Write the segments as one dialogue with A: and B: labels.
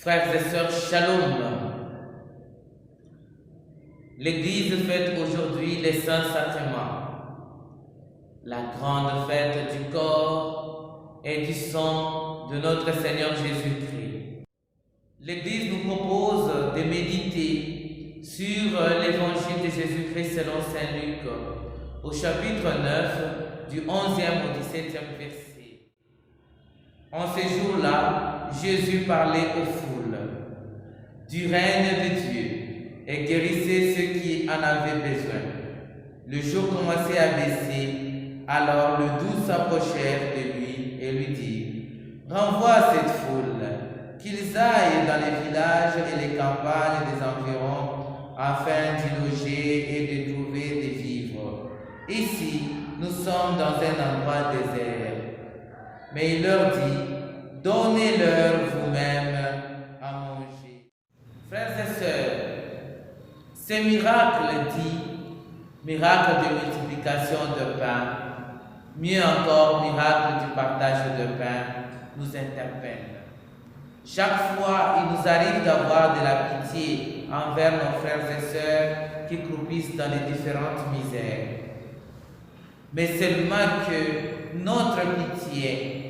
A: Frères et sœurs, shalom. L'Église fête aujourd'hui les saints sacrements, la grande fête du corps et du sang de notre Seigneur Jésus-Christ. L'Église nous propose de méditer sur l'Évangile de Jésus-Christ selon Saint Luc, au chapitre 9, du 11e au 17e verset. En ces jours-là, Jésus parlait aux foules du règne de Dieu et guérissait ceux qui en avaient besoin. Le jour commençait à baisser, alors les 12 s'approchèrent de lui et lui dirent: renvoie cette foule, qu'ils aillent dans les villages et les campagnes des environs, afin d'y loger et de trouver des vivres. Ici, nous sommes dans un endroit désert. Mais il leur dit: donnez-leur vous-même à manger. Frères et sœurs, ces miracles dits miracle de multiplication de pain, mieux encore miracle du partage de pain, nous interpellent. Chaque fois, il nous arrive d'avoir de la pitié envers nos frères et sœurs qui croupissent dans les différentes misères. Mais seulement que notre pitié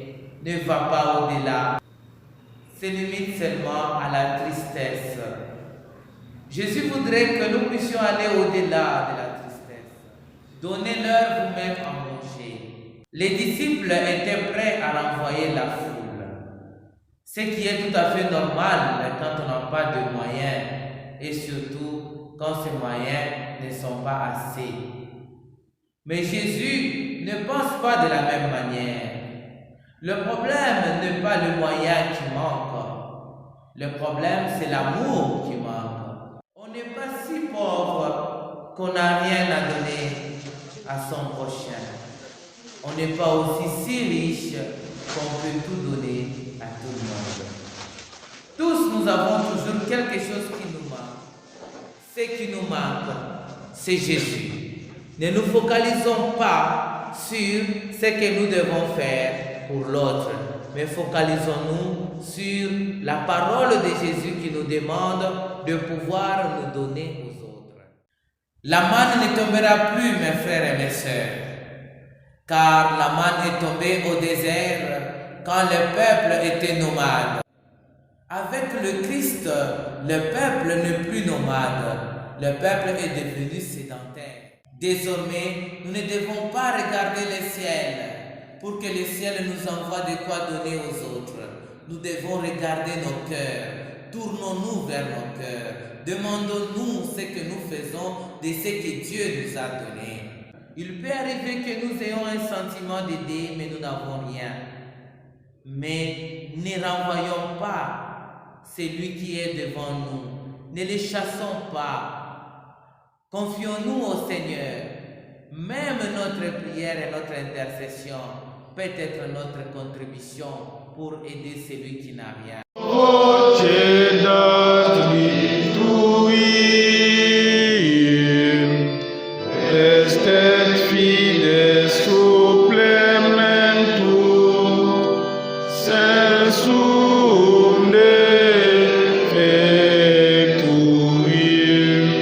A: ne va pas au-delà, se limite seulement à la tristesse. Jésus voudrait que nous puissions aller au-delà de la tristesse. Donnez-leur vous-même à manger. Les disciples étaient prêts à renvoyer la foule, ce qui est tout à fait normal quand on n'a pas de moyens et surtout quand ces moyens ne sont pas assez. Mais Jésus ne pense pas de la même manière. Le problème n'est pas le moyen qui manque. Le problème, c'est l'amour qui manque. On n'est pas si pauvre qu'on n'a rien à donner à son prochain. On n'est pas aussi si riche qu'on peut tout donner à tout le monde. Tous, nous avons toujours quelque chose qui nous manque. Ce qui nous manque, c'est Jésus. Ne nous focalisons pas sur ce que nous devons faire pour l'autre, mais focalisons-nous sur la parole de Jésus qui nous demande de pouvoir nous donner aux autres. La manne ne tombera plus, mes frères et mes sœurs, car la manne est tombée au désert quand le peuple était nomade. Avec le Christ, le peuple n'est plus nomade, le peuple est devenu sédentaire. Désormais, nous ne devons pas regarder le ciel pour que le ciel nous envoie de quoi donner aux autres. Nous devons regarder nos cœurs. Tournons-nous vers nos cœurs. Demandons-nous ce que nous faisons de ce que Dieu nous a donné. Il peut arriver que nous ayons un sentiment d'aider, mais nous n'avons rien. Mais ne renvoyons pas celui qui est devant nous. Ne les chassons pas. Confions-nous au Seigneur. Même notre prière et notre intercession peut être notre contribution pour aider celui qui n'a rien. Estet